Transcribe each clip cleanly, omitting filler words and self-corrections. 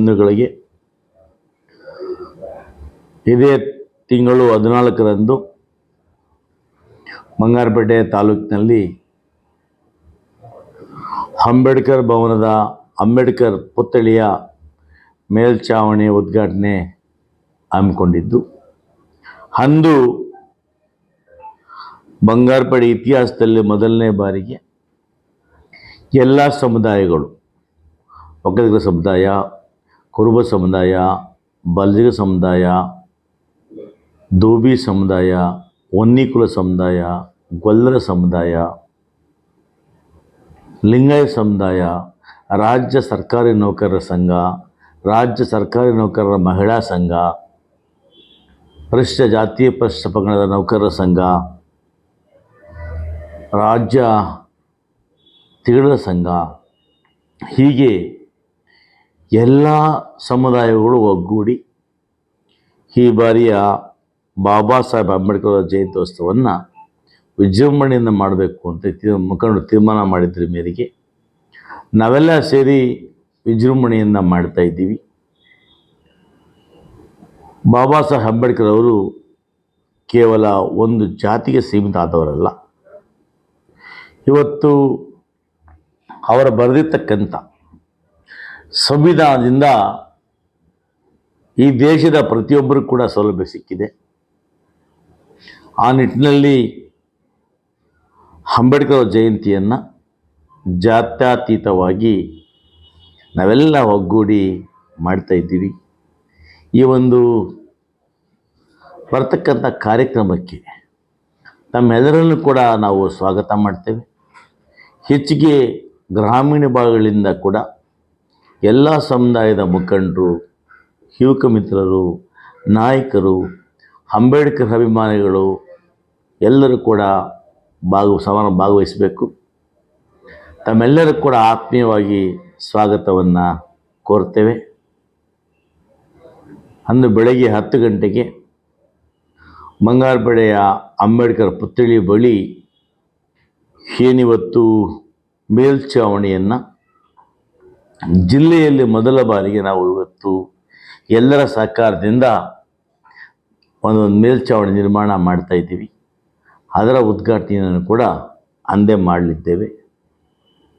ಬಂಧುಗಳಿಗೆ ಇದೇ ತಿಂಗಳು 14ರಂದು ಬಂಗಾರಪೇಟೆ ತಾಲೂಕಿನಲ್ಲಿ ಅಂಬೇಡ್ಕರ್ ಭವನದ ಅಂಬೇಡ್ಕರ್ ಪುತ್ಥಳಿಯ ಮೇಲ್ಛಾವಣಿ ಉದ್ಘಾಟನೆ ಹಮ್ಮಿಕೊಂಡಿದ್ದು, ಅಂದು ಬಂಗಾರಪೇಟೆ ಇತಿಹಾಸದಲ್ಲಿ ಮೊದಲನೇ ಬಾರಿಗೆ ಎಲ್ಲ ಸಮುದಾಯಗಳು, ಒಕ್ಕಲಿಗರ ಸಮುದಾಯ, ಕುರುಬ ಸಮುದಾಯ, ಬಲ್ಜಿಗ ಸಮುದಾಯ, ದೋಬಿ ಸಮುದಾಯ, ಹೊನ್ನಿಕುಲ ಸಮುದಾಯ, ಗೊಲ್ಲರ ಸಮುದಾಯ, ಲಿಂಗಾಯತ ಸಮುದಾಯ, ರಾಜ್ಯ ಸರ್ಕಾರಿ ನೌಕರರ ಸಂಘ, ರಾಜ್ಯ ಸರ್ಕಾರಿ ನೌಕರರ ಮಹಿಳಾ ಸಂಘ, ಪರಿಶಿಷ್ಟ ಜಾತಿ ಪರಿಶಿಷ್ಟ ಪಂಗಡದ ನೌಕರರ ಸಂಘ, ರಾಜ್ಯ ತಿಗಳರ ಸಂಘ, ಹೀಗೆ ಎಲ್ಲ ಸಮುದಾಯಗಳು ಒಗ್ಗೂಡಿ ಈ ಬಾರಿಯ ಬಾಬಾ ಸಾಹೇಬ್ ಅಂಬೇಡ್ಕರ್ ಅವರ ಜಯಂತ್ಯೋತ್ಸವವನ್ನು ವಿಜೃಂಭಣೆಯಿಂದ ಮಾಡಬೇಕು ಅಂತ ಮುಖಂಡರು ತೀರ್ಮಾನ ಮಾಡಿದ್ರ ಮೇರೆಗೆ ನಾವೆಲ್ಲ ಸೇರಿ ವಿಜೃಂಭಣೆಯಿಂದ ಮಾಡ್ತಾ ಇದ್ದೀವಿ. ಬಾಬಾ ಸಾಹೇಬ್ ಅಂಬೇಡ್ಕರ್ ಅವರು ಕೇವಲ ಒಂದು ಜಾತಿಗೆ ಸೀಮಿತ ಆದವರಲ್ಲ. ಇವತ್ತು ಅವರು ಬರೆದಿರ್ತಕ್ಕಂಥ ಸಂವಿಧಾನದಿಂದ ಈ ದೇಶದ ಪ್ರತಿಯೊಬ್ಬರೂ ಕೂಡ ಸೌಲಭ್ಯ ಸಿಕ್ಕಿದೆ. ಆ ನಿಟ್ಟಿನಲ್ಲಿ ಅಂಬೇಡ್ಕರ್ ಜಯಂತಿಯನ್ನು ಜಾತ್ಯತೀತವಾಗಿ ನಾವೆಲ್ಲ ಒಗ್ಗೂಡಿ ಮಾಡ್ತಾ ಇದ್ದೀವಿ. ಈ ಒಂದು ಬರ್ತಕ್ಕಂಥ ಕಾರ್ಯಕ್ರಮಕ್ಕೆ ತಮ್ಮೆಲ್ಲರನ್ನು ಕೂಡ ನಾವು ಸ್ವಾಗತ ಮಾಡ್ತೇವೆ. ಹೆಚ್ಚಿಗೆ ಗ್ರಾಮೀಣ ಭಾಗಗಳಿಂದ ಕೂಡ ಎಲ್ಲ ಸಮುದಾಯದ ಮುಖಂಡರು, ಯುವಕ ಮಿತ್ರರು, ನಾಯಕರು, ಅಂಬೇಡ್ಕರ್ ಅಭಿಮಾನಿಗಳು ಎಲ್ಲರೂ ಕೂಡ ಭಾಗವಹಿಸಬೇಕು. ತಮ್ಮೆಲ್ಲರೂ ಕೂಡ ಆತ್ಮೀಯವಾಗಿ ಸ್ವಾಗತವನ್ನು ಕೋರ್ತೇವೆ. ಅಂದು ಬೆಳಗ್ಗೆ 10 ಗಂಟೆಗೆ ಬಂಗಾರಪೇಟೆಯ ಅಂಬೇಡ್ಕರ್ ಪುತ್ಥಳಿ ಬಳಿ ಏನಿವತ್ತು ಮೇಲ್ಛಾವಣಿಯನ್ನು ಜಿಲ್ಲೆಯಲ್ಲಿ ಮೊದಲ ಬಾರಿಗೆ ನಾವು ಇವತ್ತು ಎಲ್ಲರ ಸಹಕಾರದಿಂದ ಒಂದು ಮೇಲ್ಛಾವಣಿ ನಿರ್ಮಾಣ ಮಾಡ್ತಾ ಇದ್ದೀವಿ. ಅದರ ಉದ್ಘಾಟನೆಯನ್ನು ಕೂಡ ಅಂದೇ ಮಾಡಲಿದ್ದೇವೆ.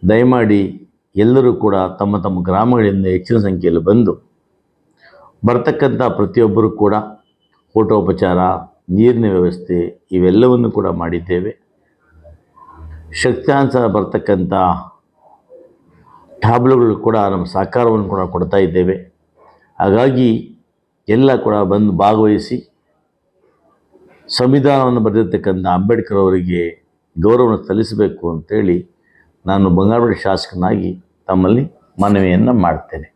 ದಯಮಾಡಿ ಎಲ್ಲರೂ ಕೂಡ ತಮ್ಮ ತಮ್ಮ ಗ್ರಾಮಗಳಿಂದ ಹೆಚ್ಚಿನ ಸಂಖ್ಯೆಯಲ್ಲಿ ಬಂದು ಬರ್ತಕ್ಕಂಥ ಪ್ರತಿಯೊಬ್ಬರೂ ಕೂಡ ಊಟೋಪಚಾರ, ನೀರಿನ ವ್ಯವಸ್ಥೆ ಇವೆಲ್ಲವನ್ನು ಕೂಡ ಮಾಡಿದ್ದೇವೆ. ಶಕ್ತ್ಯಾನುಸಾರ ಬರ್ತಕ್ಕಂಥ ಟ್ಯಾಬ್ಲುಗಳು ಕೂಡ ನಮ್ಮ ಸಹಕಾರವನ್ನು ಕೂಡ ಕೊಡ್ತಾ ಇದ್ದೇವೆ. ಹಾಗಾಗಿ ಎಲ್ಲ ಕೂಡ ಬಂದು ಭಾಗವಹಿಸಿ ಸಂವಿಧಾನವನ್ನು ಬರೆದಿರ್ತಕ್ಕಂಥ ಅಂಬೇಡ್ಕರ್ ಅವರಿಗೆ ಗೌರವವನ್ನು ಸಲ್ಲಿಸಬೇಕು ಅಂತೇಳಿ ನಾನು ಬಂಗಾರಪೇಟೆ ಶಾಸಕನಾಗಿ ತಮ್ಮಲ್ಲಿ ಮನವಿಯನ್ನು ಮಾಡ್ತೇನೆ.